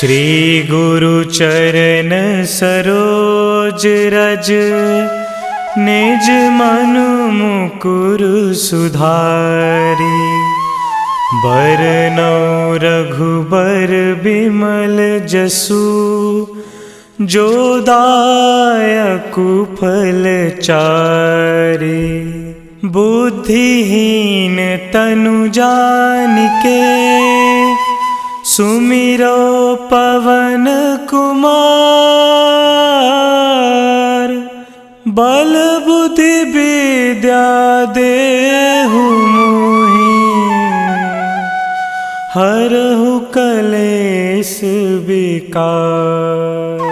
श्री गुरु चरण सरोज रज, निज मनु मुकुर सुधारी। बरनौ रघुबर बिमल जसु, जो दायकु फल चारि। बुद्धिहीन तनु जानिके, सुमिरो पवन कुमार। बल बुद्धि विद्या देहु मोहि, हरहु कलेश विकार।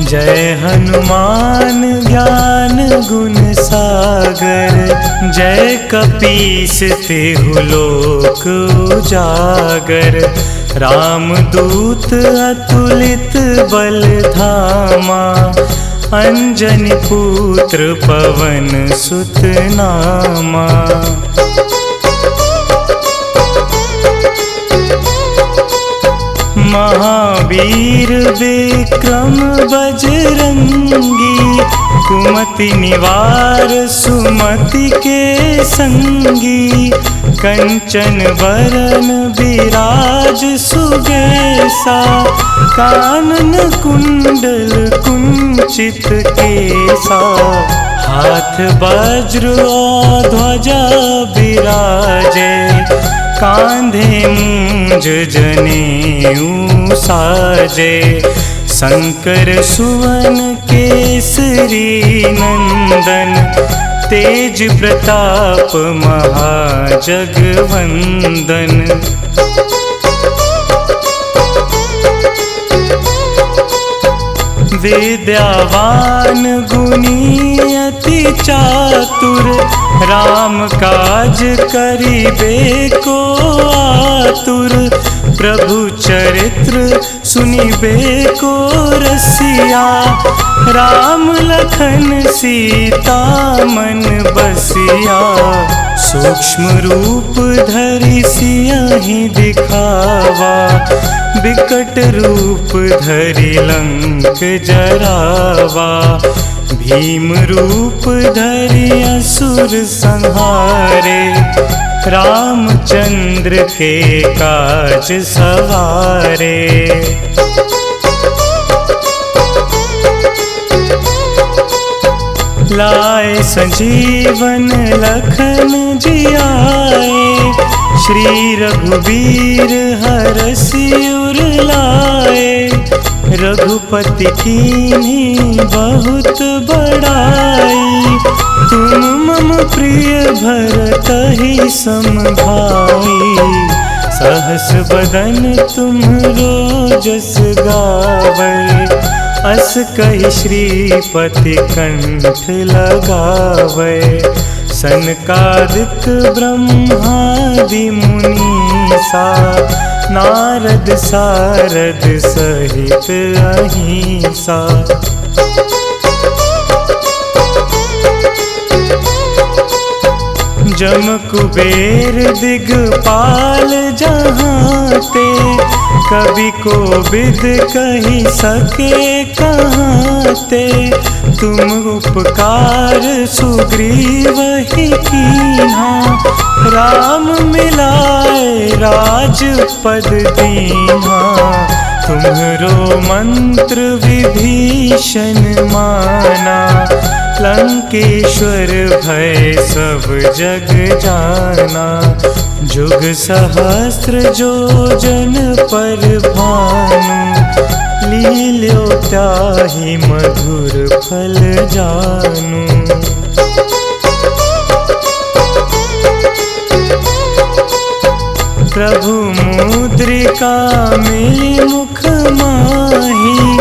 जय हनुमान ज्ञान गुण सागर, जय कपीस तिहु लोक उजागर। रामदूत अतुलित बल धामा, अंजनी पुत्र पवन सुत नामा। महावीर विक्रम बजरंगी, कुमति निवार सुमति के संगी। कंचन वरन विराज सुबेसा, कानन कुंडल कुंचित केसा। हाथ वज्र और ध्वजा विराजे, कांधे मूंज जनेऊ साजे। शंकर सुवन केसरी नंदन, तेज प्रताप महाजगवंदन। विद्यावान गुणी अति चातुर, राम काज करिबे को आतुर। प्रभु चरित्र सुनिबे को रसिया, राम लखन सीता मन बसिया। सूक्ष्म रूप धरि सियहि दिखावा, बिकट रूप धरि लंक जरावा। भीम रूप धरि असुर संहारे, रामचंद्र के काज सवारे। लाए संजीवन लखन जियाए, श्री रघुवीर हरषि उर लाए। रघुपति कीन्ही बहुत बड़ाई, तुम मम प्रिय भरतहि सम भाई। सहस बदन तुम्हरो जस गावै, अस कहि श्रीपति कंठ लगावै। सनकादिक ब्रह्मादि मुनीसा, नारद सारद सहित अहिंसा। जम कुबेर दिगपाल जहांते, कवि कोविद कहि सके कहांते। तुम उपकार सुग्रीवहि कीन्हा, राम मिलाए राजपद दीन्हा। तुम्हरो मंत्र विभीषण माना, लंकेश्वर भय सब जग जाना। जुग सहस्त्र जो जन पर भानु, लील्यो ताहि मधुर फल जानू। प्रभु मुद्रिका मिली मुख माही,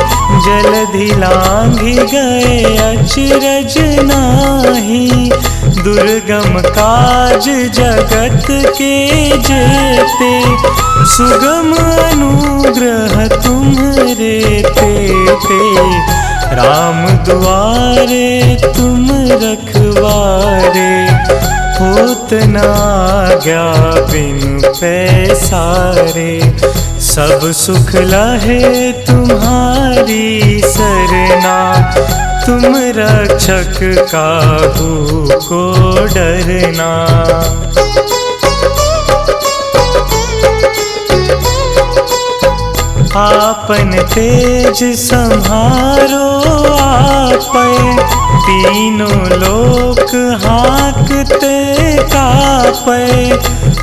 जलधि लांघि गए अचरज नाही। दुर्गम काज जगत के जेते, सुगम अनुग्रह तुम्हरे तेते। राम दुआरे तुम रखवारे, होत न आज्ञा बिनु पैसारे। सब सुख लहे तुम्हारी सरना, तुम रक्षक काहू को डरना। आपन तेज संहारो आपै, तीनों लोक हाँकते कापै।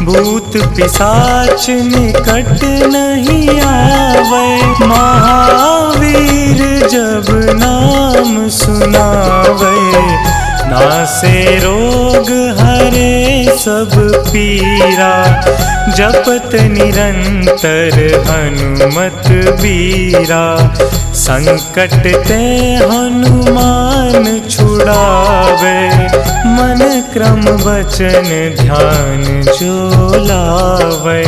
भूत पिशाच निकट नहीं आवे, महावीर जब नाम सुनावे। नासे रोग हरे सब पीरा, जपत निरंतर हनुमत बीरा। संकट ते हनुमान छुड़ावे, मन क्रम वचन ध्यान जो लावे।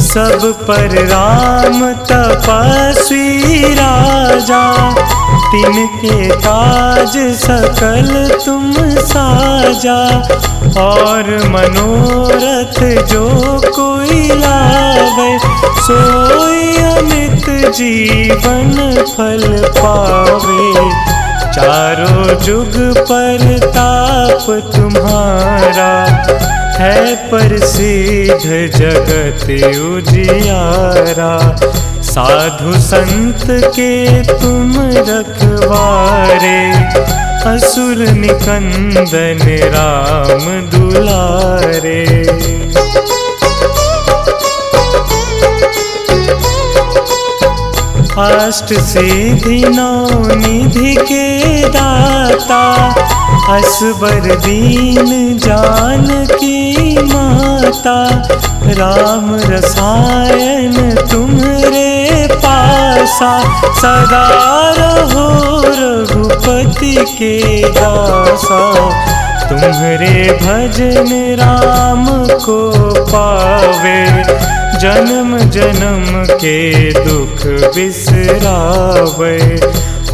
सब पर राम तपस्वी राजा, तिनके काज सकल तुम साजा। और मनोरथ जो कोई लावे, सोई अमित जीवन फल पावे। चारों जुग परताप तुम्हारा, है प्रसिद्ध जगत उजियारा। साधु संत के तुम रखवारे, असुर निकंदन राम दुलारे। अष्ट सिद्धि नौ निधि के दाता, असबर दीन जानकी माता। राम रसायन तुम्हरे पासा, सदा रहो रघुपति के दासा। तुम्हरे भजन राम को पावे, जन्म जन्म के दुख बिसरावे।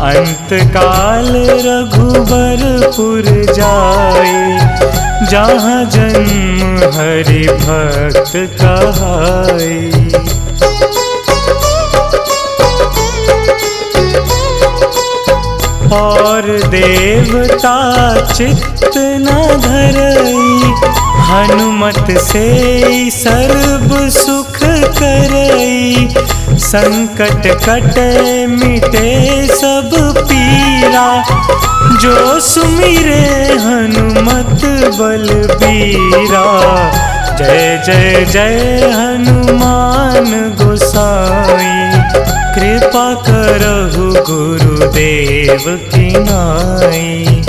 अंत काल रघुबरपुर जाई, जहाँ जन्म हरि भक्त कहाई। और देवता चित्त न धरई, हनुमत से सर्व सुख करई। संकट कटे मिटे सब पीरा, जो सुमिरे हनुमत बलबीरा। जय जय जय हनुमान गोसाई, कृपा करहु गुरुदेव की नाई।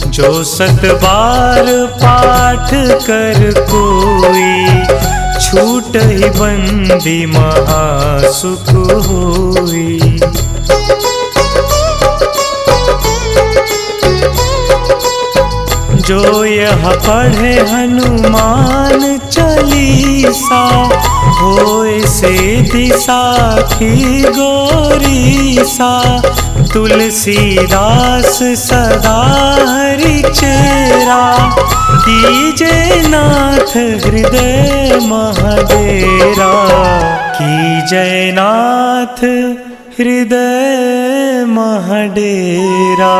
जो सत बार पाठ कर कोई, छूट ही बंदी महासुख होई। जो यह पढ़े हनुमान चालीसा, होए सिद्धि साखी गौरीसा। तुलसीदास सदा हरि चेरा, कीजे नाथ हृदय महडेरा। कीजे नाथ हृदय महडेरा।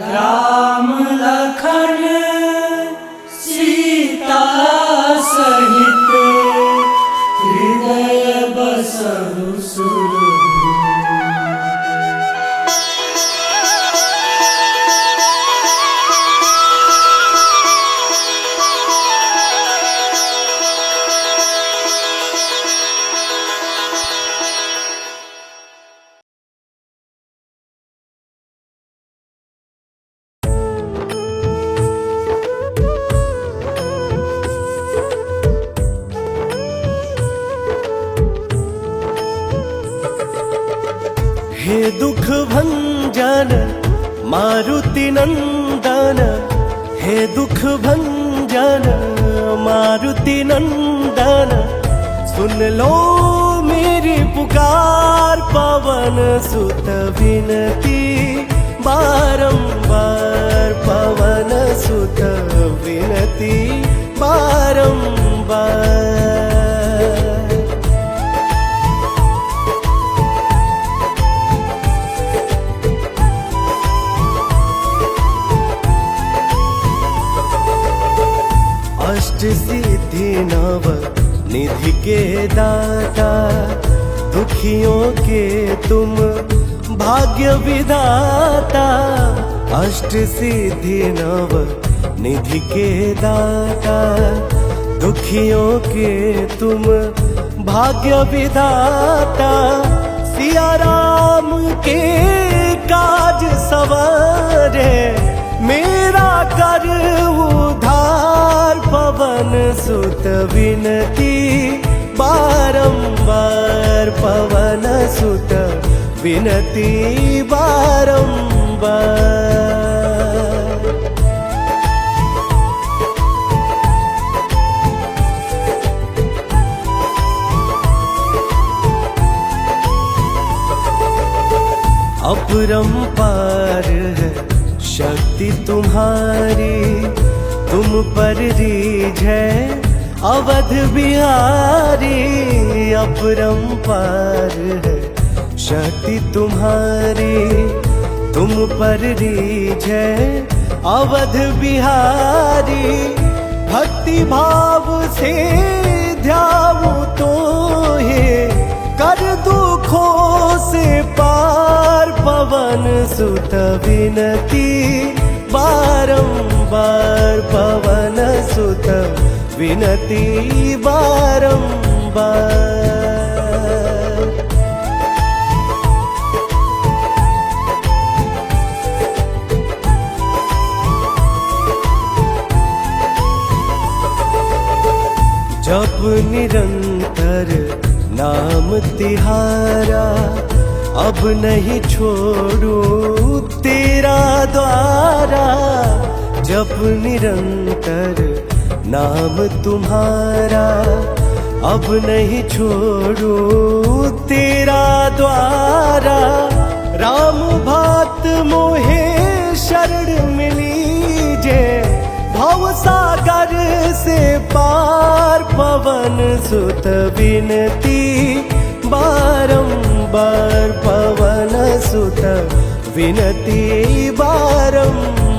राम लखन सीता सहित, हृदय बसहु सुरभूप। हे दुख भंजन मारुति नंदन, हे दुख भंजन मारुति नंदन, सुन लो मेरी पुकार पवन सुत विनती बारंबार, पवन सुत विनती बारंबार। अष्ट सिद्धि नव निधि के दाता, दुखियों के तुम भाग्य विधाता। अष्ट सिद्धि नव निधि के दाता, दुखियों के तुम भाग्य विधाता। सिया राम के काज सवारे, मेरा कर उधार पवन सुत विनती बारंबार, पवन सुत विनती बारंबार। अपरंपार है शक्ति तुम्हारी, तुम पर रीझ है अवध बिहारी। अपरंपार है शक्ति तुम्हारी, तुम पर रीझ है अवध बिहारी। भक्ति भाव से ध्याऊं तो हे, कर दुखों से पार पवन सुत विनती बारंबार, पवन सुत विनती बारंबार। जप निरंतर नाम तिहारा, अब नहीं छोड़ू तेरा द्वारा। जप निरंतर नाम तुम्हारा, अब नहीं छोड़ू तेरा द्वारा। राम भक्त मोहे शरण मिलीजे, भव सागर से पार पवन सुत विनती बारंबार, पवन सुत विनती बारंबार।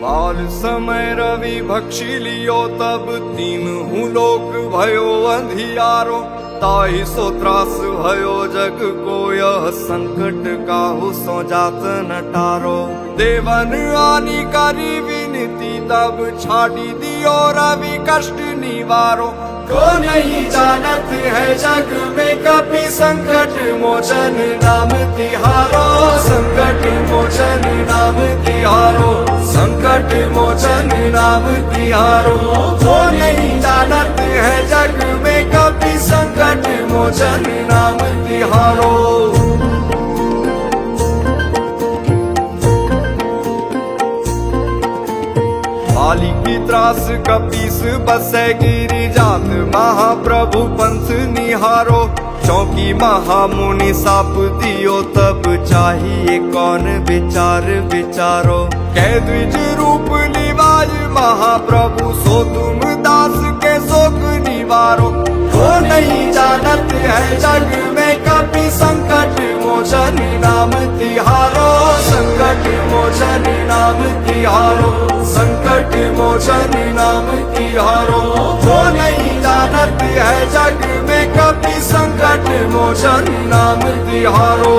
बाल समय रवि भक्षी लियो, तब तीनहु लोक भयो अंधियारो। ताहि सो त्रास भयो जग को, यह संकट काहू सो जात न टारो। देवन आनी करी विनती, तब छाड़ी दियो रवि कष्ट निवारो। को नहीं जानत है जग में कपि, संकट मोचन नाम तिहारो। संकट मोचन नाम तिहारो, संकट मोचन नाम तिहारो। को नहीं जानत है जग में कपि, संकट मोचन नाम तिहारो। बाली की त्रास कपीस बसे गिरी जात, महाप्रभु पंथ निहारो। चौकी महामुनि साप दियो, तब चाहिए कौन विचार विचारो। कह द्विज रूप निवाज महाप्रभु, सो तुम दास के शोक निवारो। को नहीं जानत है जग में कपि, संकट मोचन नाम तिहारो। संकट मोचन नाम तिहारो, संकट मोचन नाम तिहारो। को नहीं जानत है जग में कपि, संकट मोचन नाम तिहारो।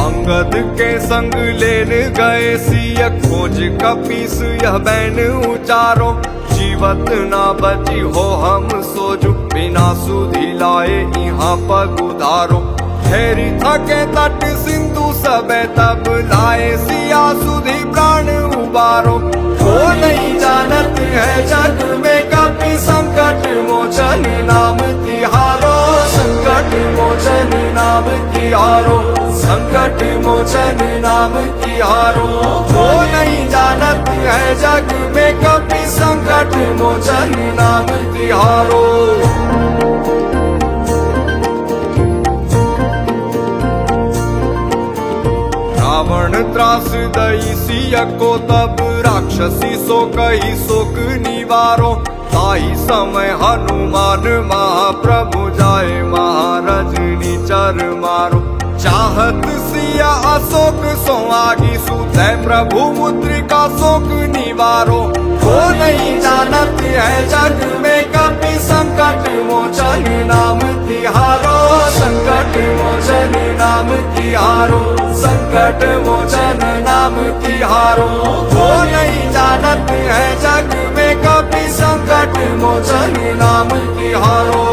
अंगद के संग लेन गए सिय, खोज कपीस यह बैन उचारो। जीवत ना बची हो हम सोजु, बिना सुधि लाए यहाँ पग उधारो। ठहरी थके तट सिंधु सबे तब लाए सिया सुधी प्राण उबारो। वो नहीं जानत है जग में कभी संकट मोचन नाम तिहारो, संकट मोचन नाम तिहारो, संकट मोचन नाम तिहारो। वो नहीं जानत है जग में कभी संकट मोचन नाम तिहारो। रावण त्रास दई सिया को तब राक्षसी सो कही शोक निवारो। ताई समय हनुमान महाप्रभु जाए महारजनी चर मारो। चाहत सिया अशोक सो आगी सुते प्रभु मुद्रिका शोक निवारो। वो नहीं जानत है जग में कभी संकट मोचन नाम तिहारो, संकट मोचन नाम तिहारो, संकट मोचन नाम तिहारो। वो नहीं जानत है जग में कभी संकट मोचन नाम तिहारो।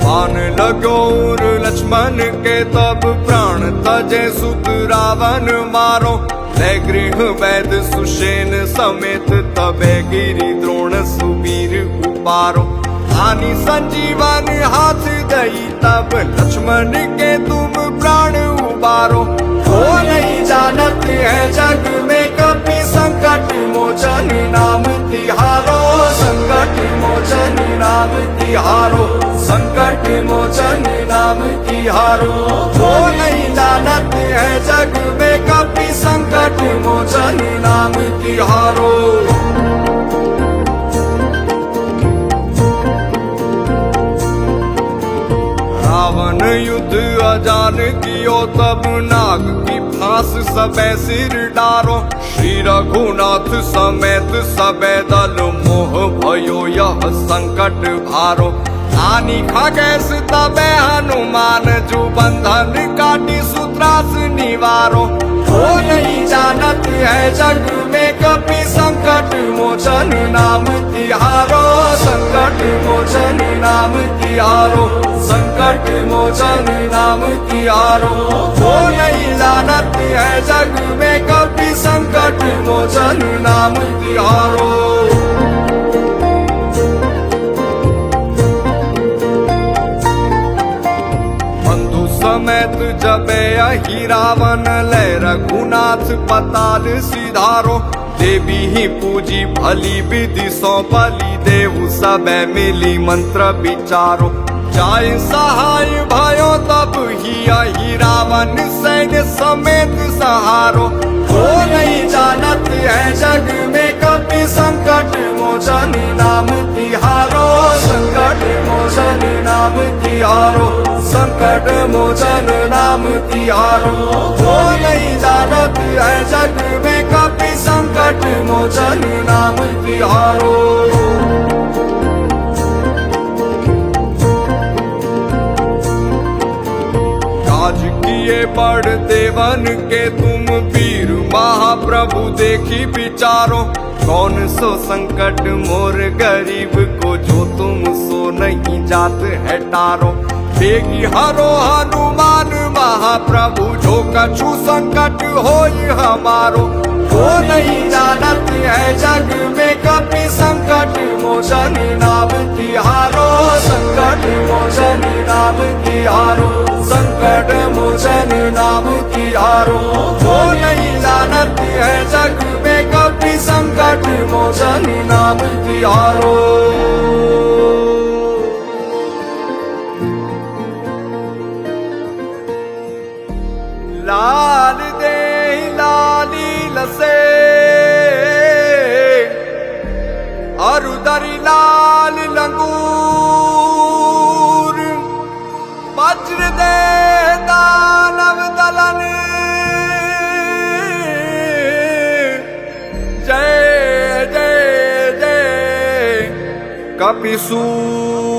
बाण लगोर लक्ष्मण के तब प्राण तजे सुत रावण मारो। ले गृह वैद सुषेण समेत तबे गिरि द्रोण सुवीर उपारो। आनी संजीवन हाथ दई तब लक्ष्मण के तुम प्राण उबारो। वो नहीं जानत है जग में कभी संकट मोचन नाम तिहारो, संकट मोचन नाम तिहारो, संकट मोचन नाम तिहारो। वो नहीं जानत है जग में कभी संकट मोचन नाम तिहारो। रावण युद्ध अजान कियो तब नाग की फांस सबे सिर डारो। श्री रघुनाथ समेत सबे दल मोह भयो यह संकट भारो। आनी खगेश तबे हनुमान जू बंधन काटी सूत्रास निवारो। वो नहीं जानत है जग में कभी संकट मोचन नाम तिहारो, संकट मोचन नाम तिहारो, संकट मोचन नाम तिहारो। वो नहीं जानत है जग में कभी संकट मोचन नाम तिहारो। समेत जबे अहि रावण ले रघुनाथ पताल सिधारो। देवी ही पूजी भली विधि सौ बलि देहु सबे मिली मंत्र विचारो। जाय सहाय भयो तब ही अहि रावण सैन्य समेत सहारो। वो नहीं जानत है जग में कभी संकट मोचन नाम तिहारो, संकट मोचन नाम तिहारो, संकट मोचन नाम तिहारो। वो नहीं जानत है जग में कभी संकट मोचन नाम तिहारो। काज किए बड़ देवन के तुम वीर महाप्रभु देखी विचारो। कौन सो संकट मोर गरीब को जो तुम सो नहीं जात है टारो। बेगी हरो हनुमान महाप्रभु जो कछु संकट होई हमारो। वो नहीं जानत है जग में कभी संकट मोचन नाम तिहारो, संकट मोचन नाम तिहारो, संकट मोचन नाम तिहारो। वो नहीं जानत है जग में कभी संकट मोचन नाम तिहारो। लाल दे लाली लसे अरुदरी लाल लंगूर। वज्र दे दानव दलन जय जय जय कपिसूर।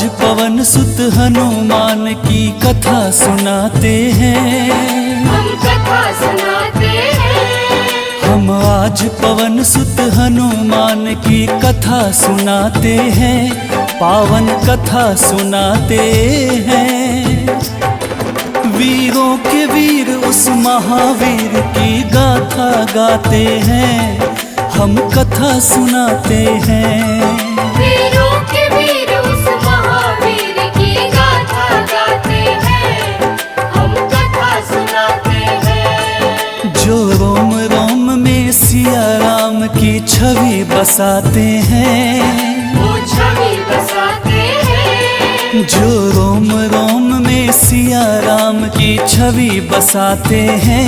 आज पवन सुत हनुमान की कथा सुनाते हैं। हम कथा सुनाते हैं। हम आज पवन सुत हनुमान की कथा सुनाते हैं, पावन कथा सुनाते हैं। वीरों के वीर उस महावीर की गाथा गाते हैं, हम कथा सुनाते हैं। वीरों के वीर उस महावीर की गाथा गाते हैं, हम कथा सुनाते हैं। जो रोम रोम में सिया राम की छवि बसाते हैं, वो छवि बसाते हैं। जो रोम रोम में सिया राम की छवि बसाते हैं,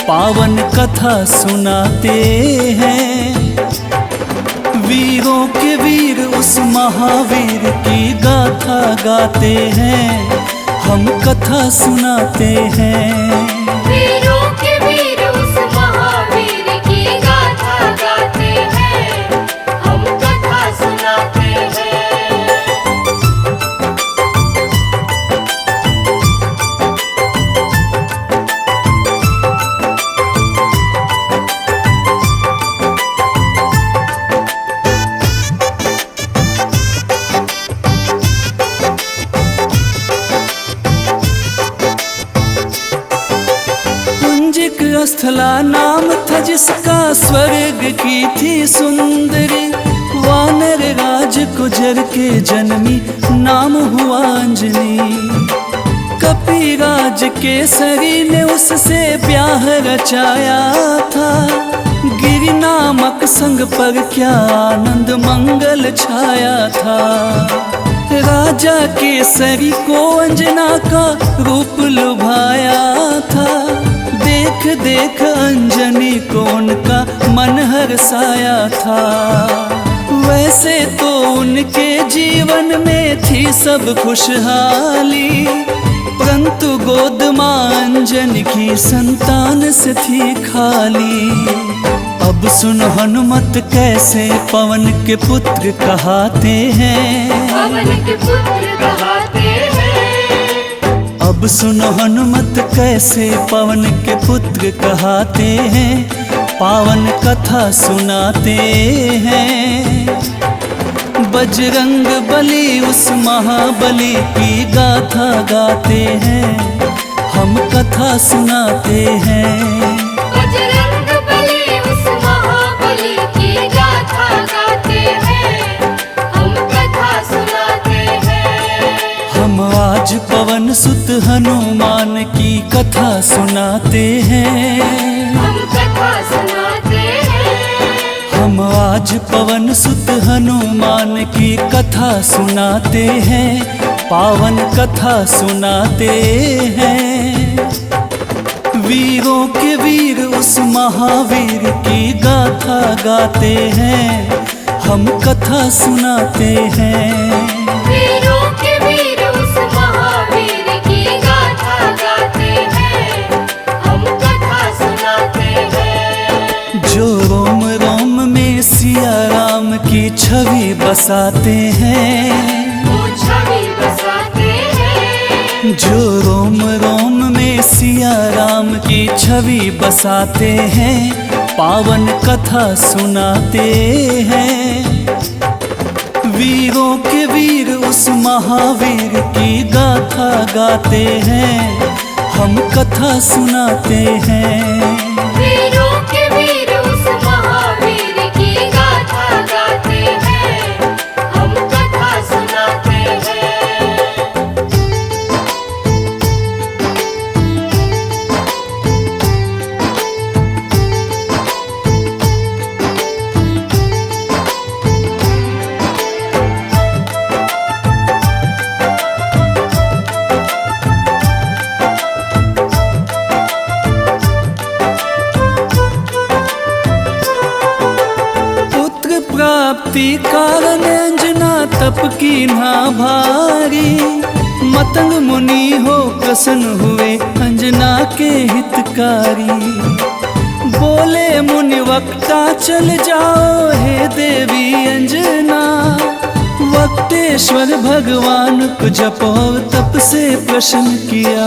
पावन कथा सुनाते हैं। वीरों के वीर उस महावीर की गाथा गाते हैं, हम कथा सुनाते हैं। वीरों के वीर उस महावीर की गाथा गाते हैं, हम कथा सुनाते हैं। स्थला नाम था जिसका, स्वर्ग की थी सुंदरी। वानर राज गुजर के जन्मी, नाम हुआ अंजनी। कपिराज केसरी ने उससे ब्याह रचाया था, गिरि नामक संग पर क्या आनंद मंगल छाया था। राजा केसरी को अंजना का रूप लुभाया था, देख देख अंजनी को उनका मन हर्षाया था। वैसे तो उनके जीवन में थी सब खुशहाली, परंतु गोद मां अंजनी की संतान से थी खाली। अब सुन हनुमत कैसे पवन के पुत्र कहाते हैं, पवन के पुत्र कहाते हैं। अब सुनो हनुमत कैसे पवन के पुत्र कहाते हैं, पावन कथा सुनाते हैं। बजरंग बली उस महाबली की गाथा गाते हैं, हम कथा सुनाते हैं। बजरंग बली उस महाबली की गाथा गाते हैं, हम कथा सुनाते हैं। हम आज पवन सुत हनुमान की कथा सुनाते हैं। हम कथा सुनाते हैं। हम आज पवन सुत हनुमान की कथा सुनाते हैं, पावन कथा सुनाते हैं। वीरों के वीर उस महावीर की गाथा गाते हैं, हम कथा सुनाते हैं। वीरों के वीर उस महावीर की गाथा गाते हैं, हम कथा सुनाते हैं। जो रोम रोम में सिया राम की छवि बसाते हैं, वो छवि बसाते हैं। जो रोम रोम में सिया राम की छवि बसाते हैं, पावन कथा सुनाते हैं। वीरों के वीर उस महावीर की गाथा गाते हैं, हम कथा सुनाते हैं। वीरों के वीर उस महावीर की गाथा गाते हैं, हम कथा सुनाते हैं। प्राप्ति कारण अंजना तप की ना भारी। मतंग मुनि हो प्रसन्न हुए अंजना के हितकारी। बोले मुनि वक्ता चल जाओ हे देवी अंजना, वक्तेश्वर ईश्वर भगवान को जप और तप से प्रसन्न किया।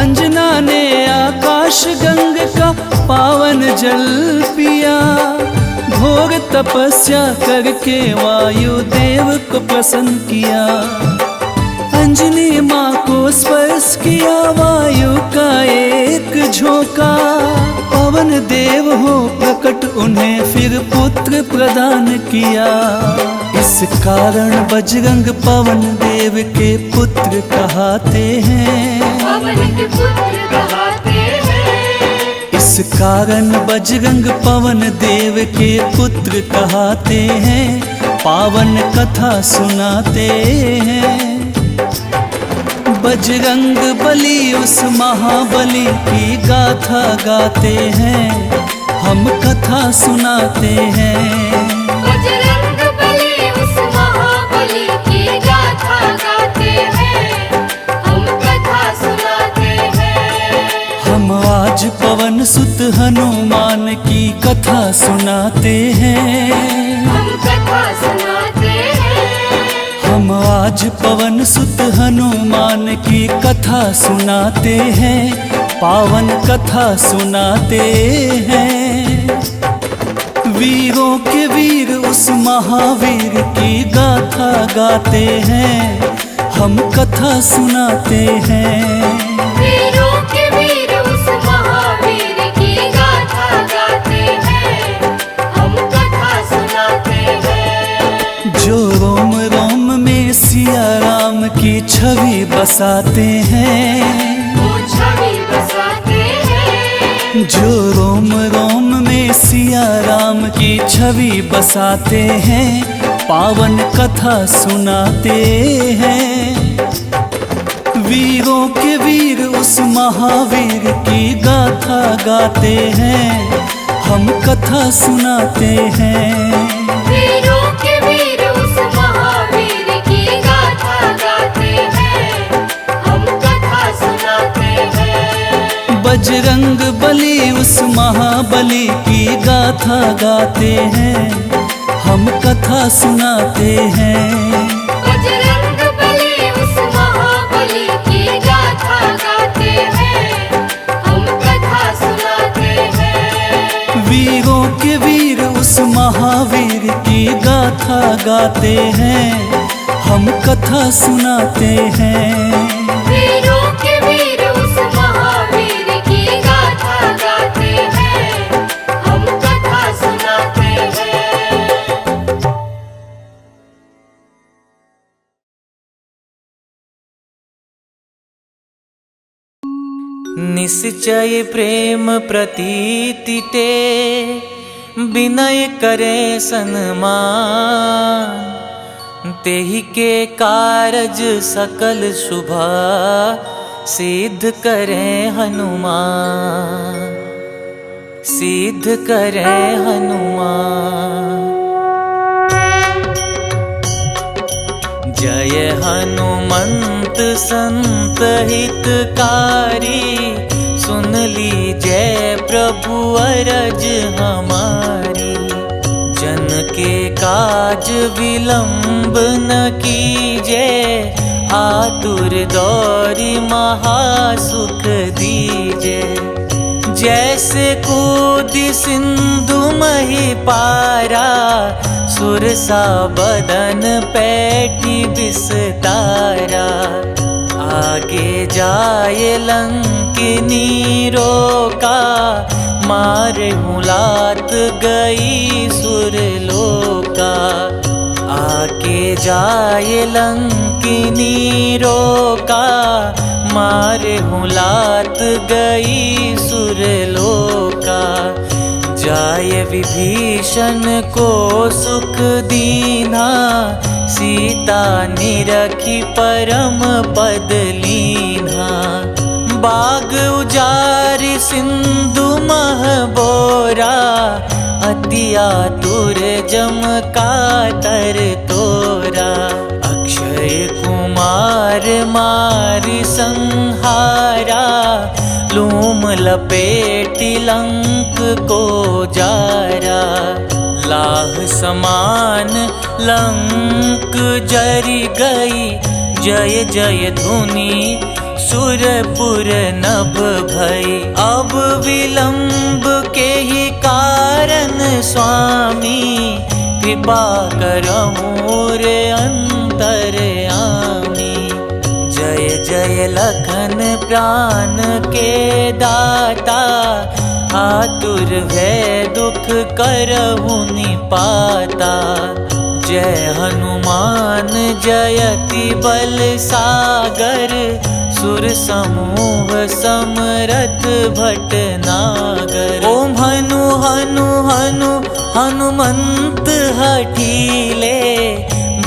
अंजना ने आकाश गंग का पावन जल पिया। घोर तपस्या करके वायु देव को प्रसन्न किया। अंजनी माँ को स्पर्श किया वायु का एक झोंका। पवन देव हो प्रकट उन्हें फिर पुत्र प्रदान किया। इस कारण बजरंग पवन देव के पुत्र कहते हैं। पवन के पुत्र कहते हैं। इस कारण बजरंग पवन देव के पुत्र कहते हैं। पावन कथा सुनाते हैं। बजरंग बली उस महाबली की गाथा गाते हैं। हम कथा सुनाते हैं। बजरंग बली उस महाबली की गाथा गाते हैं। हम कथा सुनाते हैं। हम आज पवन सुत हनुमान की कथा सुनाते हैं। हम कथा सुनाते हैं। हम आज पवन सुत हनुमान की कथा सुनाते हैं। पावन कथा सुनाते हैं। वीरों के वीर उस महावीर की गाथा गाते हैं। हम कथा सुनाते हैं। वीरों के वीर उस महावीर की गाथा गाते हैं। हम कथा सुनाते हैं। जो रोम रोम में सिया राम की छवि बसाते हैं। वो छवि बसाते हैं। जो रोम रोम में सिया राम की छवि बसाते हैं। पावन कथा सुनाते हैं। वीरों के वीर उस महावीर की गाथा गाते हैं। हम कथा सुनाते हैं। वीरों के वीर उस महावीर की गाथा गाते हैं। हम कथा सुनाते हैं। बजरंग बली उस महाबली की गाथा गाते हैं। हम कथा सुनाते हैं। बजरंग बली उस महाबली की गाथा गाते हैं। हम कथा सुनाते हैं। वीरों के वीर उस महावीर की गाथा गाते हैं। हम कथा सुनाते हैं। वीरों के वीर उस महावीर की गाथा गाते हैं। हम कथा सुनाते हैं। निश्चय प्रेम प्रतीति ते विनय करे सन्मान। तेहि के कारज सकल शुभ सिद्ध करे हनुमान। सिद्ध करे हनुमान। जय हनुमंत संत हितकारी। सुन लीजय प्रभु अरज हमारी। जन के काज विलंब न कीजे। आतुर दौरी महासुख दीजे। जैसे कूदी सिंधु मही पारा। सुरसा बदन पैठी विस्तारा। आगे जाए लंकिनी रोका। मारे मुलात गई सुरलोका। आगे जाए लंकिनी रोका। मारे मुलात गई सुरलोका। जाय विभीषण को सुख दीना। सीता निरखी परम पद लीना। बाग उजारि सिंधु मह बोरा। अति आतुर जम कातर तोरा। अक्षय कुमार मारि संहारा। लूम लपेटि लंक को जारा। लाह समान लंक जरी गई, जय जय धुनि सुरपुर नभ भई। अब विलंब के ही कारण स्वामी, कृपा करहु रे अंतरयामी। जय जय लखन प्राण के दाता, आतुर भय दुख करहु निपाता। जय हनुमान जयति बल सागर, सुर समूह समरथ भटनागर। ओम हनु हनु हनु हनुमंत हठीले,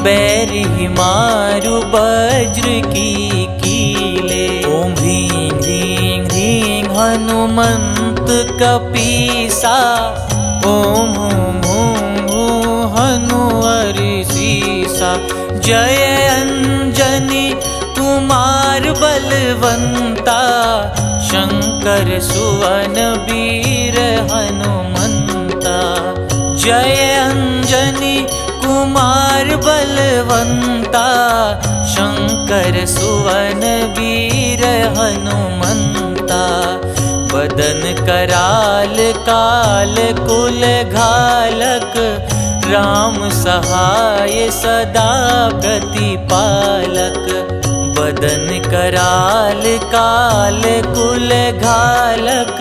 बैरि मारु वज्र की कीले। ओम ह्रीं ह्रीं ह्रीं हनुमंत कपीसा, ओम हूं हूं हूं हनु हरिसीसा। जय अंजनी कुमार बलवंता, शंकर सुवन वीर हनुमंता। जय अंजनी कुमार बलवंता, शंकर सुवन वीर हनुमंता। बदन कराल काल कुल घालक, राम सहाय सदा प्रतिपालक। बदन कराल काल कुल घालक,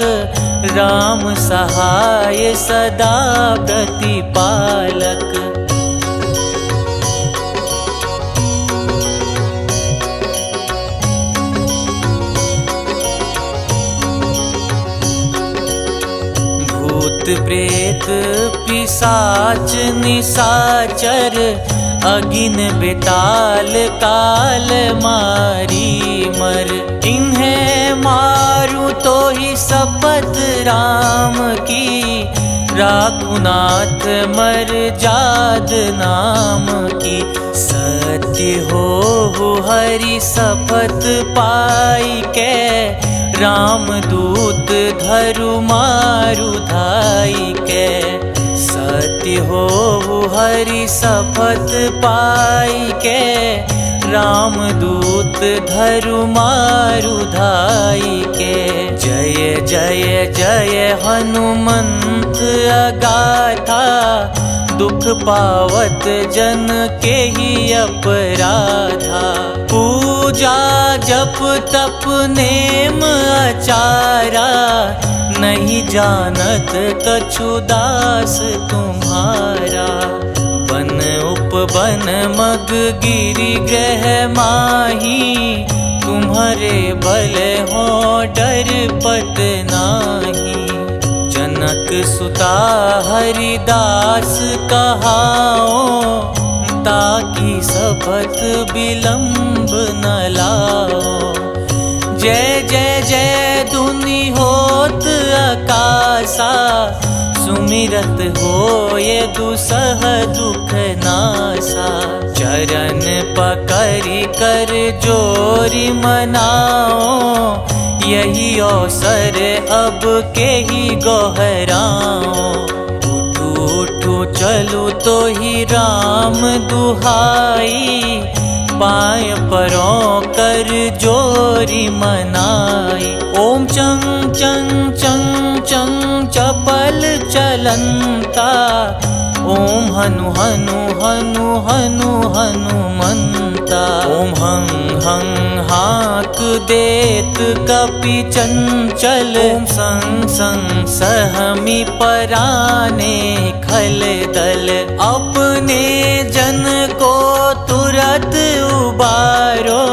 राम सहाय सदा प्रतिपालक। भूत प्रेत पिशाच निशाचर, अगिन बेताल काल मारी मर। इन्हें मारू तो ही शपथ राम की, राखुनाथ मर जाद नाम की। सत्य हो हरि शपथ पाई के, राम दूत धरु मारु धाई के। सत्य हो हरि शपथ पाई के, राम दूत धरु मारु धाई के। जय जय जय हनुमंत अगाथा, दुख पावत जन के ही अपराधा। पूजा जप तप नेम आचारा, नहीं जानत कछु दास तुम्हारा। बन उपवन मग गिरि ग्रह माही, तुम्हारे बल हो डर पत नाही। जनक सुता हरिदास कहाओ, ताकि शपथ विलंब न लाओ। जय जय जय धुनि होत आकाशा, सुमिरत हो ये दुसह दुख नासा। चरण पकड़ि कर जोरि मनाओ, यही अवसर अब के ही गोहराओ। उठू उठू चलू तो ही राम दुहाई, पाय परों कर जोरी मनाई। ओम चंग चंग चंग चंग चपल चलंता, ओम हनु हनु हनु हनु हनुमंता। ओम हं हं हाक देत कपि चंचल, ओम संग संग सहमी पराने खल दल। अपने जन को तुरत उबारो,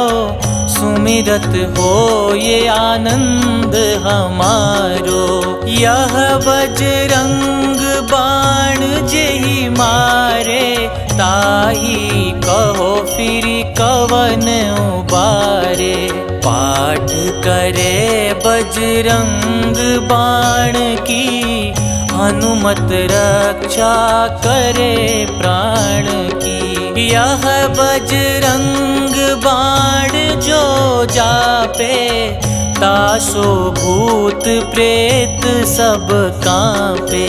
सुमिरत हो ये आनंद हमारो। यह बजरंग बाण जेहि मारे, ताही कहो फिर कवन उबारे। पाठ करे बजरंग बाण की, हनुमत रक्षा करे प्राण की। यह बजरंग बाण जो जापे, तासो भूत प्रेत सब कांपे।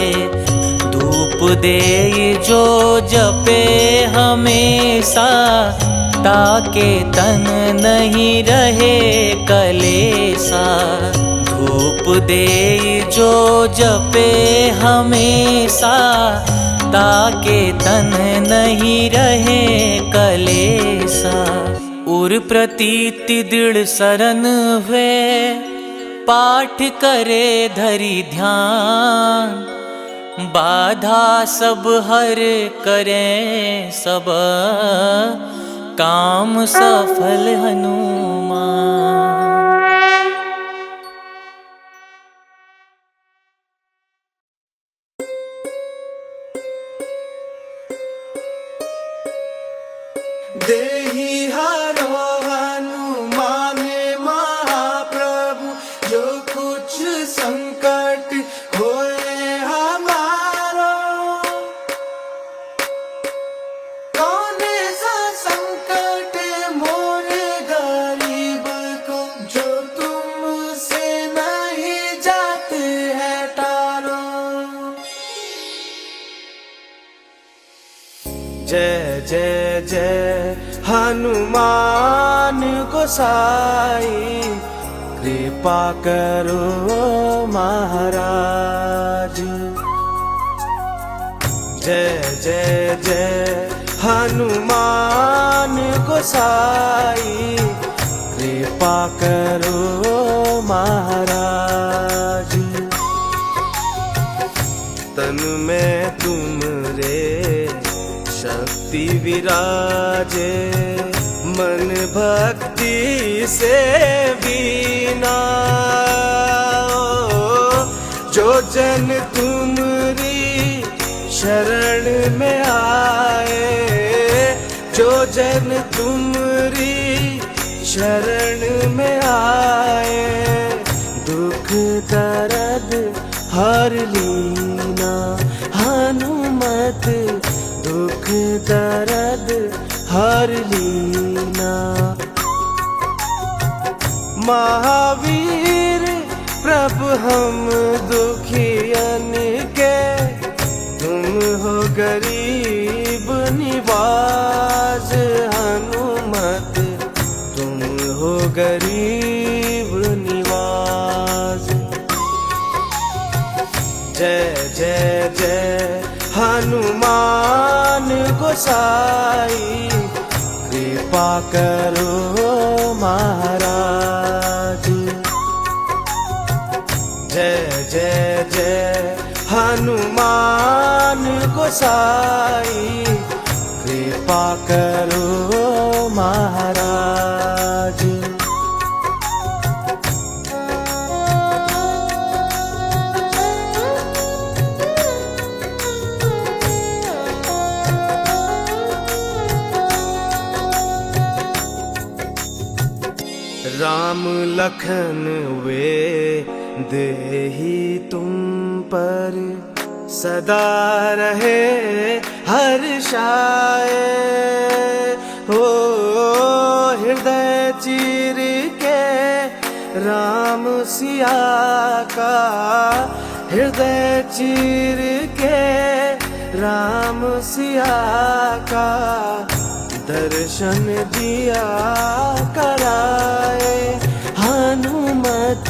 धूप दे जो जपे हमेशा, ताके तन नहीं रहे कलेसा। धूप दे जो जपे हमेशा, ताके तन नहीं रहे कलेसा। उर प्रतीति दृढ़ सरन हुए, पाठ करे धरि ध्यान। बाधा सब हर करें सब, काम सफल हनुमान। देहि हरो हनुमान महाप्रभु, जो कुछ संकट होए हमारो। कौन सा संकट मोरे गरीब को, जो तुमसे नहीं जाते है टारो। जय जय जय हनुमान गोसाई, कृपा करो महाराज। जय जय जय हनुमान गोसाई, कृपा करो महाराज। तन में तुमरे शक्ति विराजे, मन भक्ति से बीना। जो जन तुमरी शरण में आए, जो जन तुमरी शरण में आए, दुख दर्द हर लीना। हनुमत दुख दर्द हर लीना। महावीर प्रभु हम दुखियन के, तुम हो गरीब निवाज। हनुमत तुम हो गरीब निवाज। जय जय जय हनुमान गोसाई, कृपा करो महाराज। जय जय जय हनुमान गोसाई, कृपा करो महाराज। राम लखन वे देहि तुम पर, सदा रहे हर्षाए। हो हृदय चीर के राम सिया का, हृदय चीर के राम सिया का, दर्शन दिया कराए। हनुमत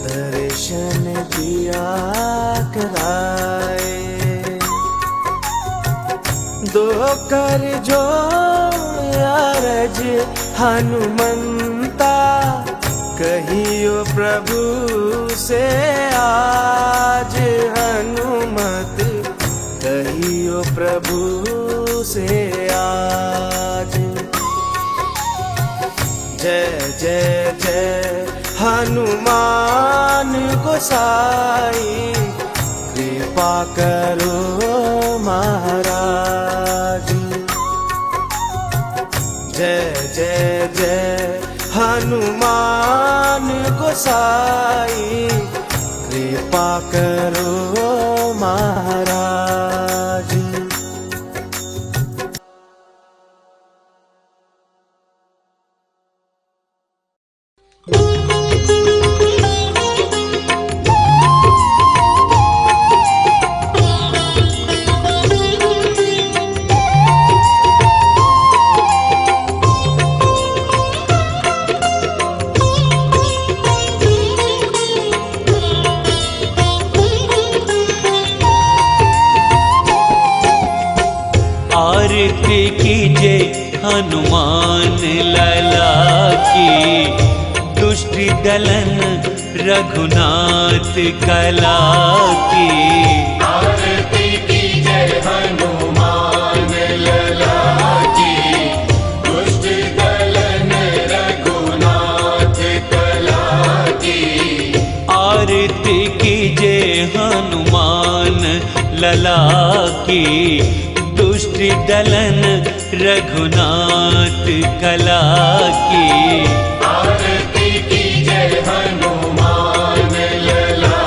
दर्शन दिया कराए। दो कर जो अरज हनुमंता, कहियो प्रभु से आज। हनुमत कहियो प्रभु से आज। जय जय जय हनुमान गोसाई, कृपा करो महाराज। जय जय जय हनुमान गोसाई, कृपा करो महाराज। आरती कीजे हनुमान लला की, दुष्ट दलन रघुनाथ कला की। आरती कीजे हनुमान लला की, दुष्ट दलन रघुनाथ कला की। आरती कीजे हनुमान लला की, दुष्ट दलन रघुनाथ कला की। आरती कीजे हनुमान लला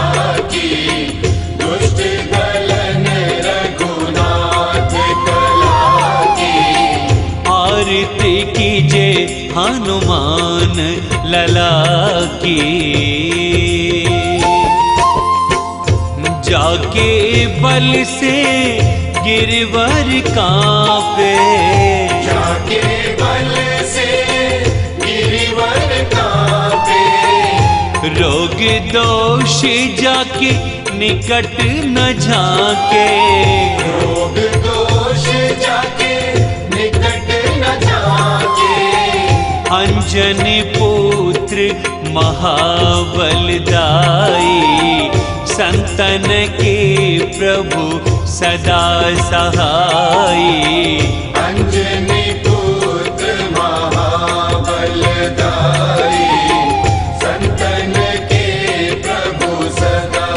की, दुष्ट दलन रघुनाथ कला की। आरती कीजे हनुमान लला की। जाके बल से गिरवर कांपे, जाके बल से गिरवर कांपे। रोग दोष जाके निकट न झाके, रोग दोष जाके निकट न झाके। अंजनी पुत्र महाबलदाई, संतन के प्रभु सदा सहाई। अंजनी पुत्र महाबलदाई, संतन के प्रभु सदा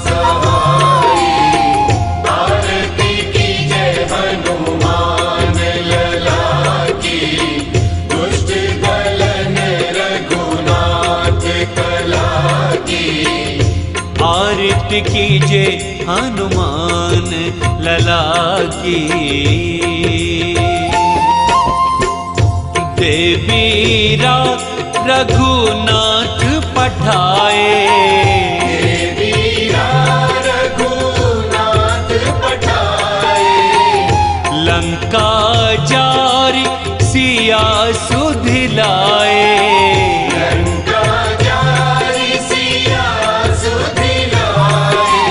सहाई। आरती कीजे हनुमान लला की, दुष्ट दलन रघुनाथ कला की। आरती कीजे हनुमान लला की। देवीरा रघुनाथ पठाए, देवीरा रघुनाथ पठाए। लंका जारी सिया सुधिलाए, लंका जारी सिया सुधिलाए।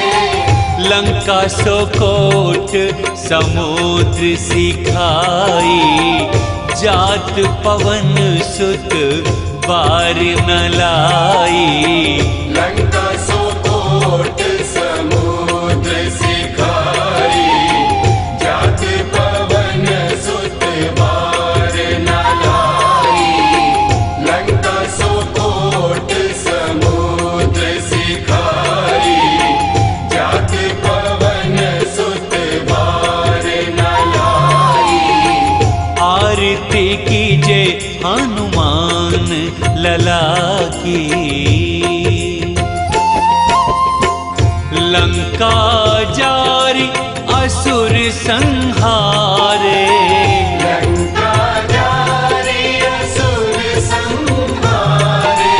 लंका सोकोट समुद्र सिखाई, जात पवन सुत बार न लाई। लंका सोकोट समुद्र सिखाई, जात पवन सुत बार न लाई। लंका सोकोट समुद्र सिखाई, जात पवन सुत बार न लाई। आरती कीजे हनुमान लला की। लंका जारी असुर संहारे, लंका जारी असुर संहारे।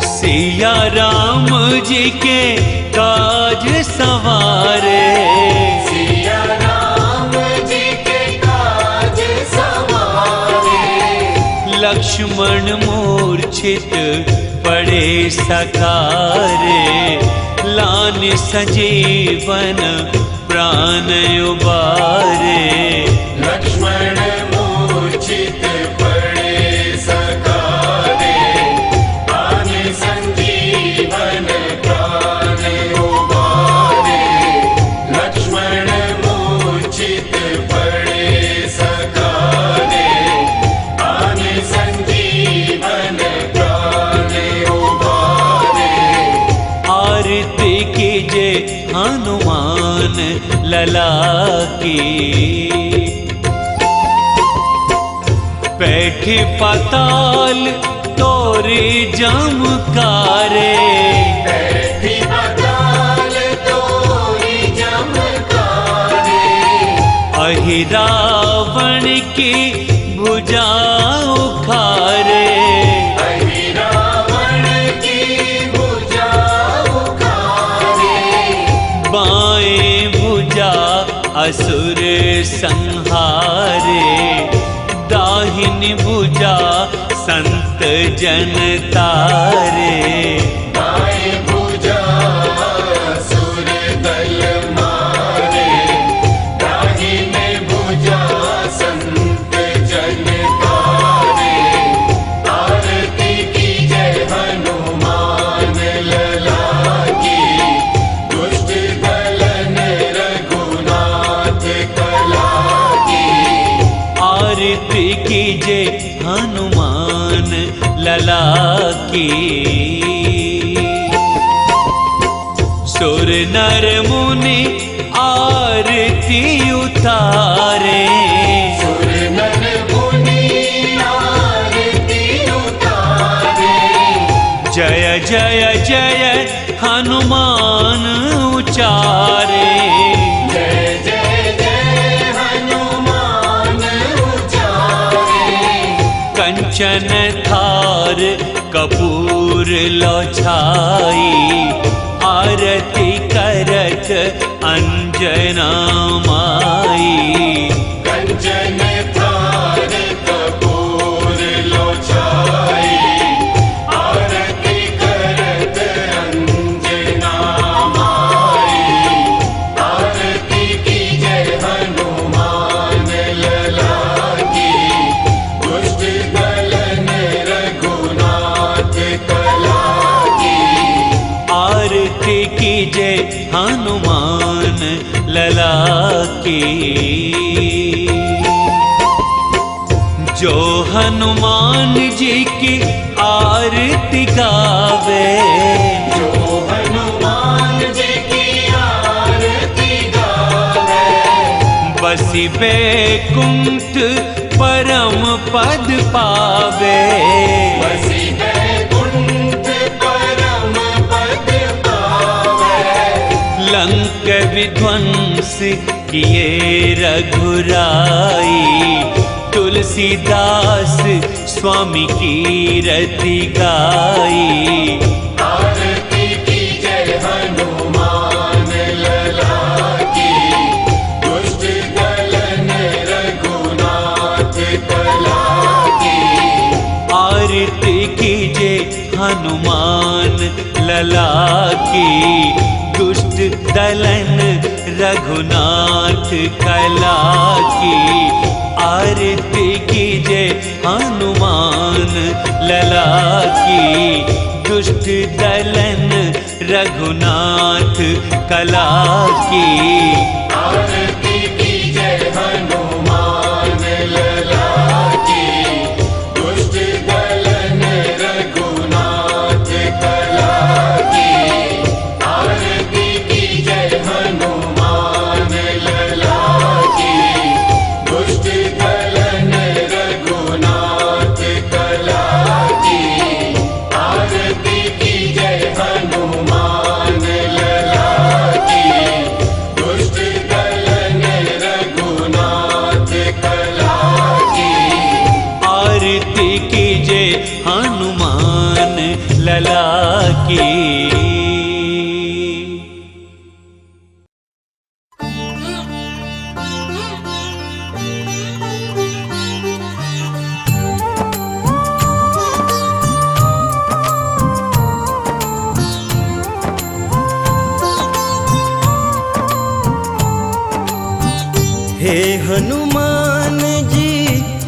सिया राम जी के काज सवारे, सिया राम जी के काज सवारे। लक्ष्मण मूर्छित पड़े सकारे, लान संजीवन प्राण उबारे। लक्ष्मण मूर्छित पड़े सकारे, प्राण संजीवन प्राण उबारे। लक्ष्मण मूर्छित पड़े सकारे, प्राण संजीवन प्राण उबारे। आरती कीजे हनुमान लला की। बैठे पाताल तोरे जमकारे, बैठी पाताल तोरी जमकारे। अहि रावण की भुजा उखारे, अहि रावण की भुजा उखारे। बाएं भुजा असुर संहारे, दाहिनी भुजा संत जन तारे। दाएं भुजा असुर दल मारे, दाहिने भुजा कीजे हनुमान लला की। सुर नर मुनि आरती उतारे, सुर नर मुनि आरती उतारे। जय जय जय हनुमान उचारे। जय जय जय हनुमान उचारे। कंचन थार कपूर लो छाई, आरती करत अंजना माई। कंचन थार कपूर लो छाई, आरती करत अंजना माई। आरती कीजे हनुमान लला की, दुष्ट दलन रघुनाथ कला की। आरती कीजे हनुमान लला की। जो हनुमान जी की आरती गावे, जो हनुमान जी की आरती गावे। बसी बैकुंठ परम पद पावे। बसी बैकुंठ परम पद पावे। लंक विध्वंस किए रघुराई, तुलसीदास स्वामी की रति गाई। आरती कीजे हनुमान लला की, दुष्ट दलन रघुनाथ कला की। आरती कीजे हनुमान लला की, दुष्ट दलन रघुनाथ कला की। आरती कीजे हनुमान लला की, दुष्ट दलन रघुनाथ कला की। आरती कीजे हनुमान लला की, दुष्ट दलन रघुनाथ कला की। आरती कीजे हनुमान लला की, दुष्ट दलन रघुनाथ कला की। आरती कीजे हनुमान लला की, दुष्ट दलन रघुनाथ कला की। आरती कीजे हनुमान लला की। हे हनुमान जी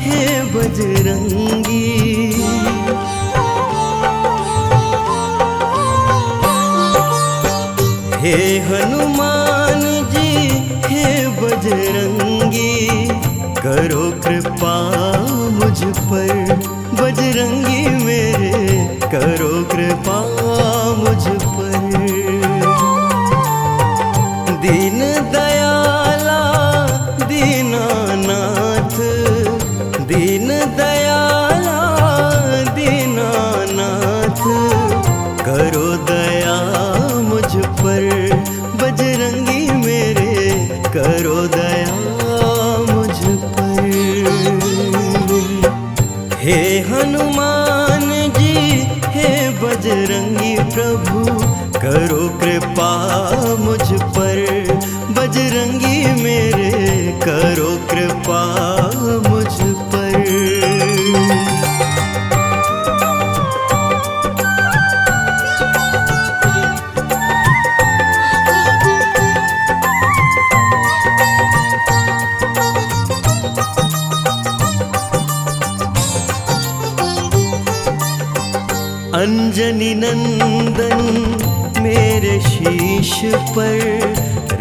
हे बजरंगी, हे हनुमान जी हे बजरंगी। करो कृपा मुझ पर बजरंगी मेरे, करो कृपा मुझ पर। दीन दयाला दीनानाथ, दीन दयाला दीनानाथ। करो दया मुझ पर बजरंगी मेरे, करो दया मुझ पर। हे हनुमान जी हे बजरंगी प्रभु, करो कृपा मुझ पर बजरंगी मेरे, करो कृपा मुझ पर। अंजनी नंदन मेरे शीश पर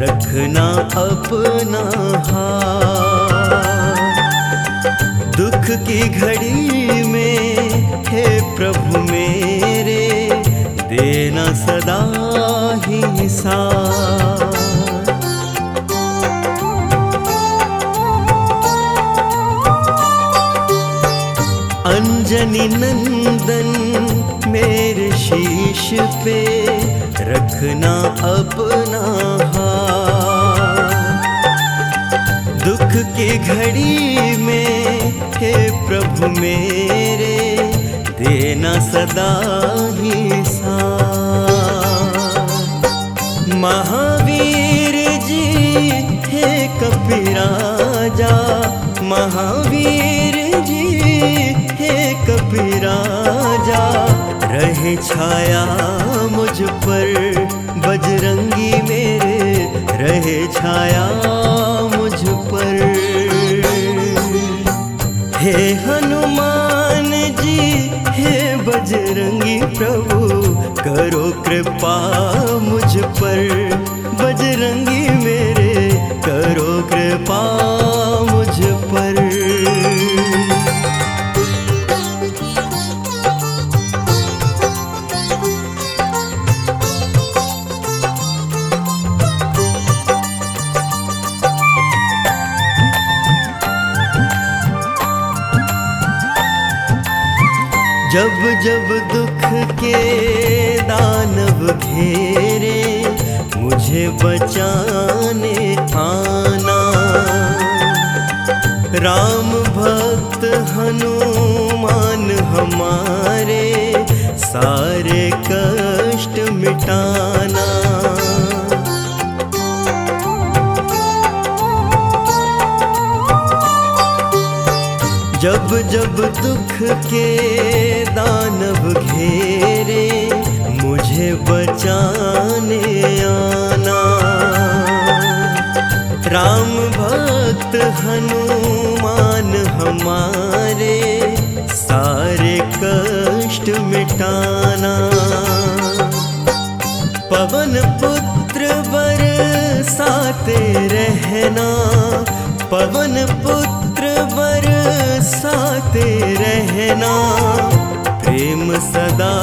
रखना अपना हाथ, दुख की घड़ी में हे प्रभु मेरे देना सदा ही साथ। अंजनी नंदन मेरे शीश पे रखना अपना हाथ। दुख की घड़ी में हे प्रभु मेरे देना सदा ही साथ। महावीर जी हे कपिराजा, महावीर जी हे कपिराजा, रहे छाया मुझ पर बजरंगी मेरे, रहे छाया मुझ पर। हे हनुमान जी हे बजरंगी प्रभु, करो कृपा मुझ पर, बजरंगी मेरे करो कृपा मुझ पर। जब जब दुख के दानव घेरे, मुझे बचाने आना। राम भक्त हनुमान हमारे, सारे कष्ट मिटाना। जब जब दुख के दानव घेरे, मुझे बचाने आना। राम भक्त हनुमान हमारे, सारे कष्ट मिटाना। पवन पुत्र बरसाते रहना, पवन पुत्र बरसाते रहना। प्रेम सदा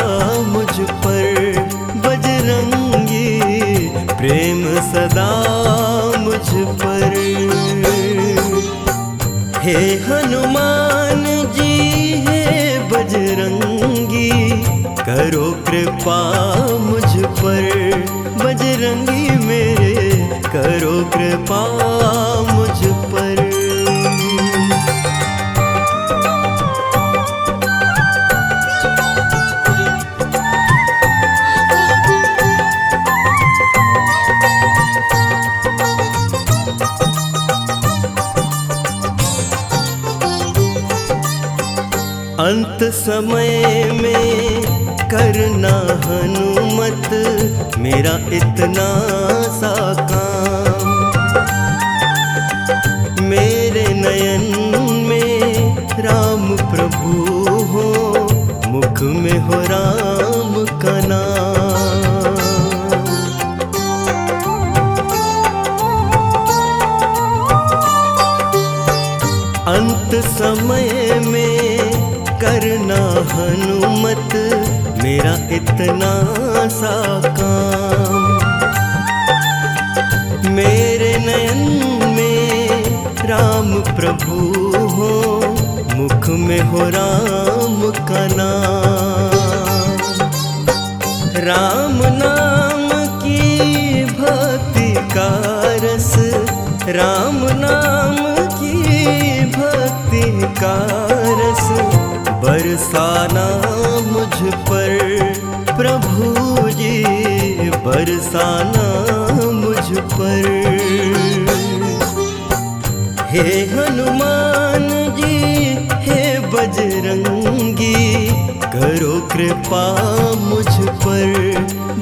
मुझ पर बजरंगी, प्रेम सदा मुझ पर। हे हनुमान जी हे बजरंगी, करो कृपा मुझ पर, बजरंगी मेरे करो कृपा मुझ पर। अंत समय में करना हनुमत, मेरा इतना सा काम। मेरे नयन में राम प्रभु हो, मुख में हो राम का नाम। अंत समय में करना हनुमत, मेरा इतना सा काम। मेरे नयन में राम प्रभु हो, मुख में हो राम का नाम। राम नाम की भक्ति का रस, राम नाम की भक्ति का रस, बरसाना मुझ पर प्रभु जी, बरसाना मुझ पर। हे हनुमान जी हे बजरंगी, करो कृपा मुझ पर,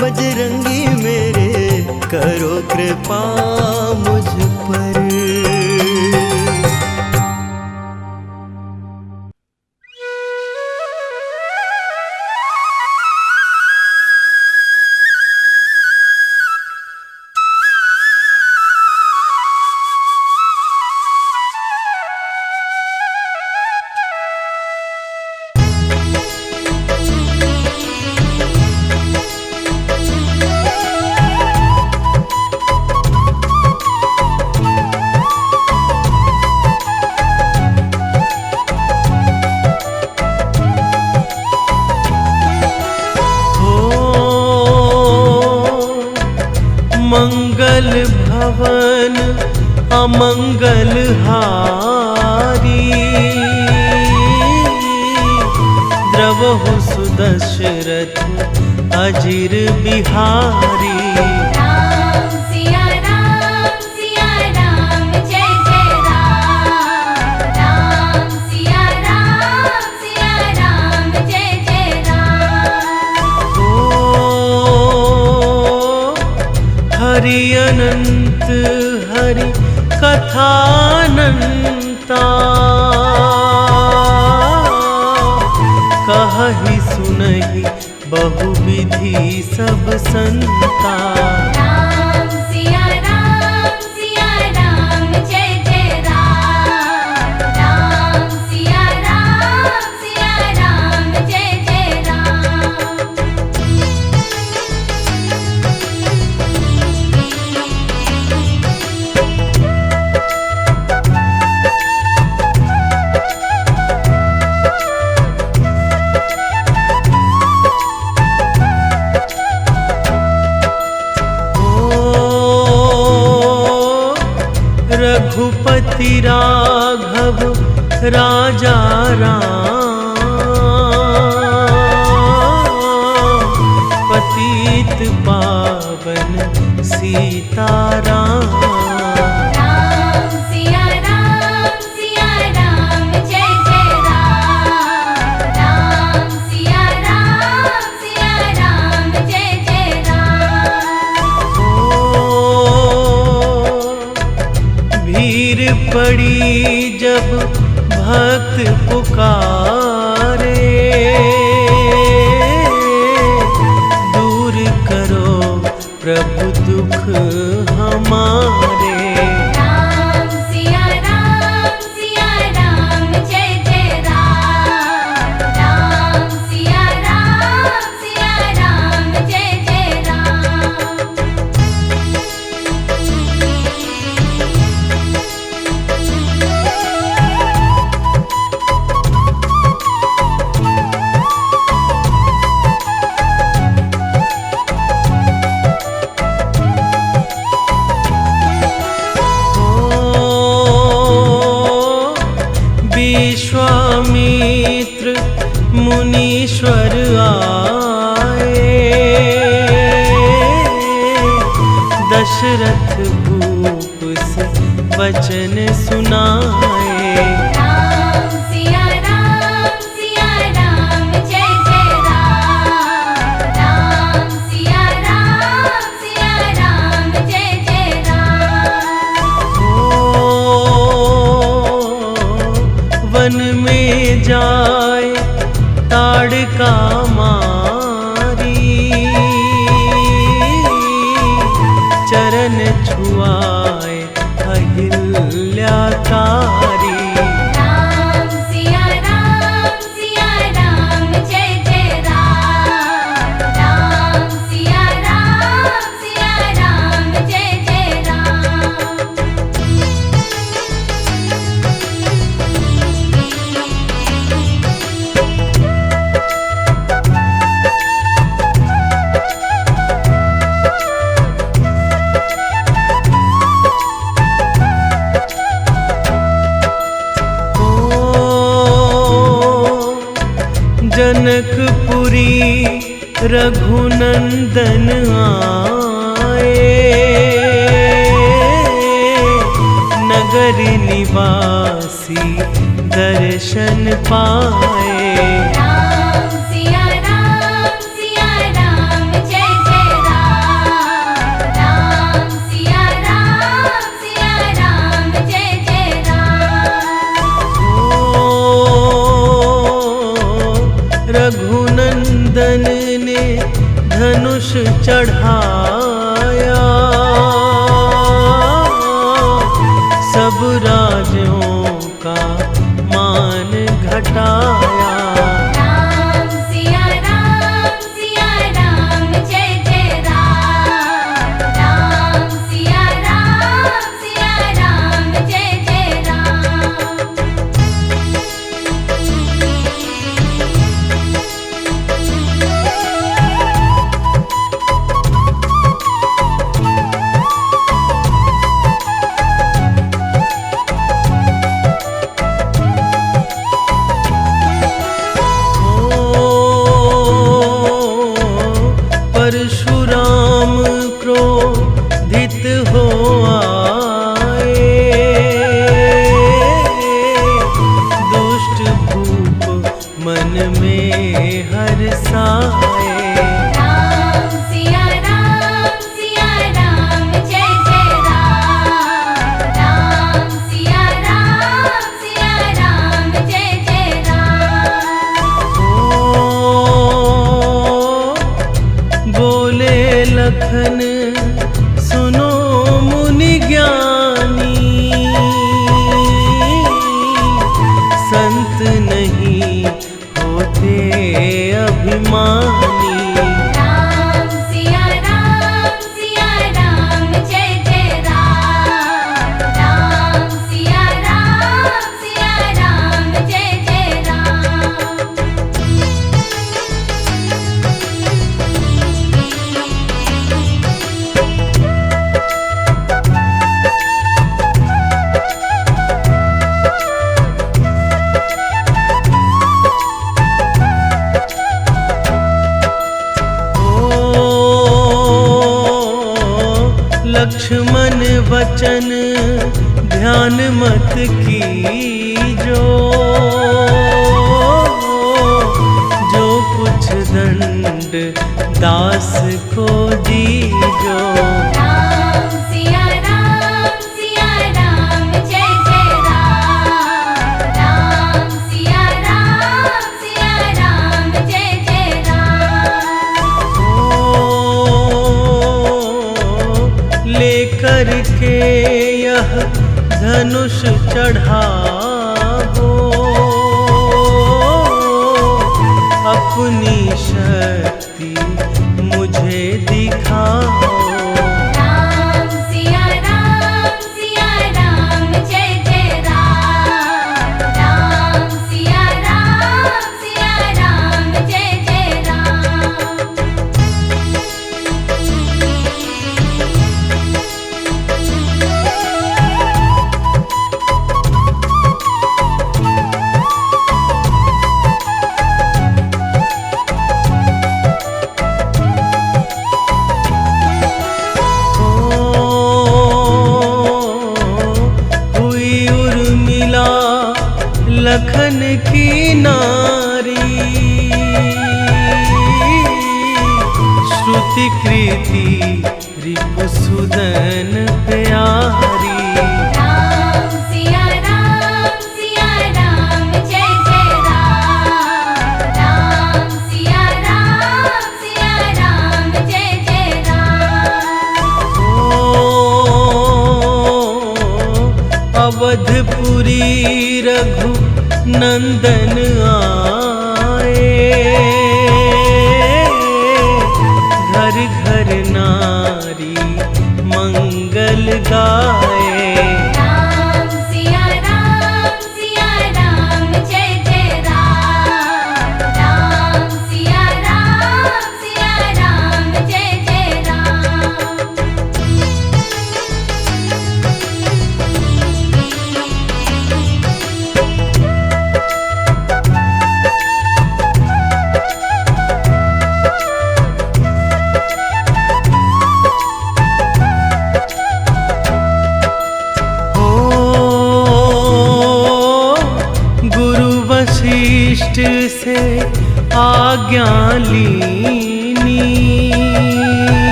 बजरंगी मेरे करो कृपा मुझ पर। भुवन अमंगल हारी। द्रवहु सुदशरथ अजिर बिहारी। राम सिया राम जय जय राम। राम सिया राम जय जय राम। ओ हरि अनंत हरि कथानंता। कहि सुनहि बहुविधि सब संता। राम सिया राम जय जय राम। राम सिया राम जय जय राम। रघुपति राघव राजा राम। पतित पावन सीताराम। राम सिया राम जय जय राम। राम सिया राम जय जय राम। भीड़ पड़ी जब भक्त पुकारे। दूर करो प्रभु दुख हमारे। राम सिया राम जय जय राम। राम सिया राम जय जय राम। विश्वामित्र मुनीश्वर आए। दशरथ भूप से वचन सुनाए। राम सिया राम जय जय राम। राम सिया राम जय जय राम। वन में जाए ताड़का मारी। चरण छुआए अहिल्याकारी। राम सिया राम जय जय राम। राम सिया राम जय जय राम। जनकपुरी रघुनंदन आए। नगर निवासी दर्शन पाए। राम सिया राम जय जय राम। राम सिया राम जय जय राम। रघुनंदन ने धनुष चढ़ाया। सब राजों का मान घटाया। राम सिया राम जय जय राम। राम सिया राम जय जय राम। मन में हर साए। राम सिया राम जय जय राम। राम सिया राम जय जय राम। ओ बोले लखन सुनो मुनि ज्ञानी, संत नहीं होते अभिमानी। राम सिया राम जय जय राम। राम सिया राम जय जय राम। लक्ष्मण वचन ध्यान मत कीजो, जो कुछ दंड दास को दीजो। राम सिया राम जय जय राम। राम सिया राम जय जय राम। लेकर के यह धनुष चढ़ावो, अपनी शक्ति मुझे दिखाओ। राम सिया राम जय जय राम। राम सिया राम जय जय राम। हुई उर्मिला लखन की नारी, श्रुति कृति रिपुसुदन प्यारी। राम सिया राम जय जय राम। राम सिया राम जय जय राम। अवधपुरी रघु नंदन आए, घर घर नारी मंगल गाए। राम सिया राम जय जय राम। राम सिया राम जय जय राम। वशिष्ठ से आज्ञा लीनी,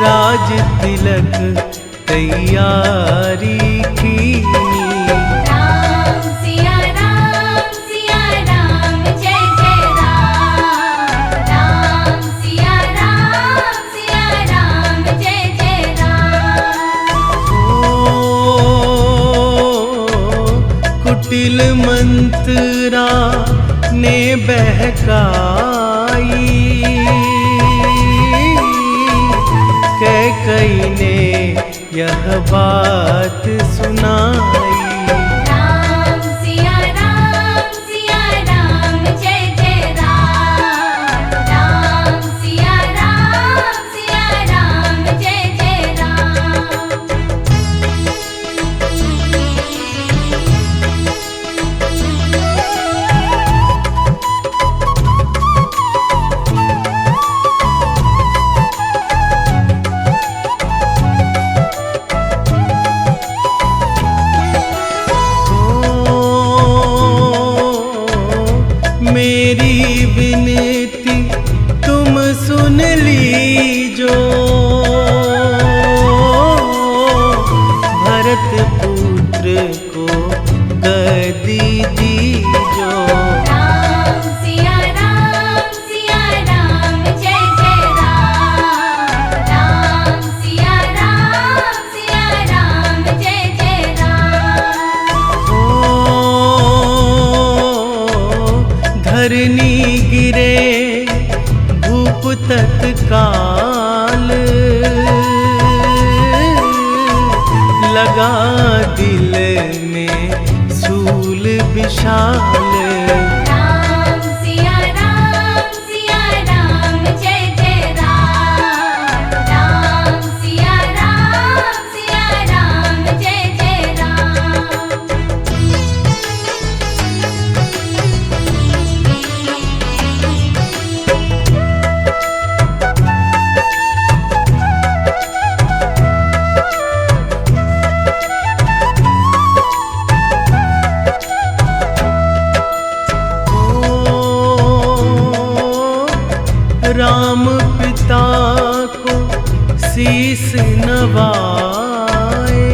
राज तिलक तैयारी कीनी। राम सिया राम जय जय राम। राम सिया राम जय जय राम। कुटिल मंत्रा ने बहकाई, कैकई ने यह बात सुनाई। राम सिया राम जय जय राम। राम सिया राम जय जय राम। कदी दीजो। राम सिया राम जय जय राम। राम सिया राम जय जय राम। ओ धरनी गिरे भूप तत्काल, लगा दिल में सूल विशाल। राम सिया राम जय जय राम। राम सिया राम जय जय राम। राम पिता को शीस नवाए,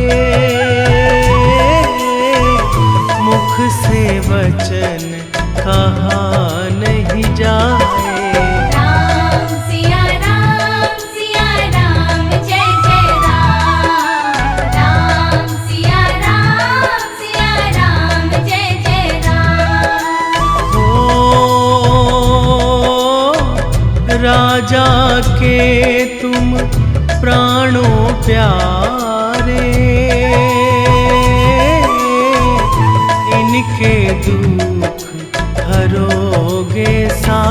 मुख से वचन कहा नहीं जाए। राम सिया राम जय जय राम। राम सिया राम जय जय राम। ओ राजा के तुम प्राणों प्यारे, इनके दुख हरोगे सा।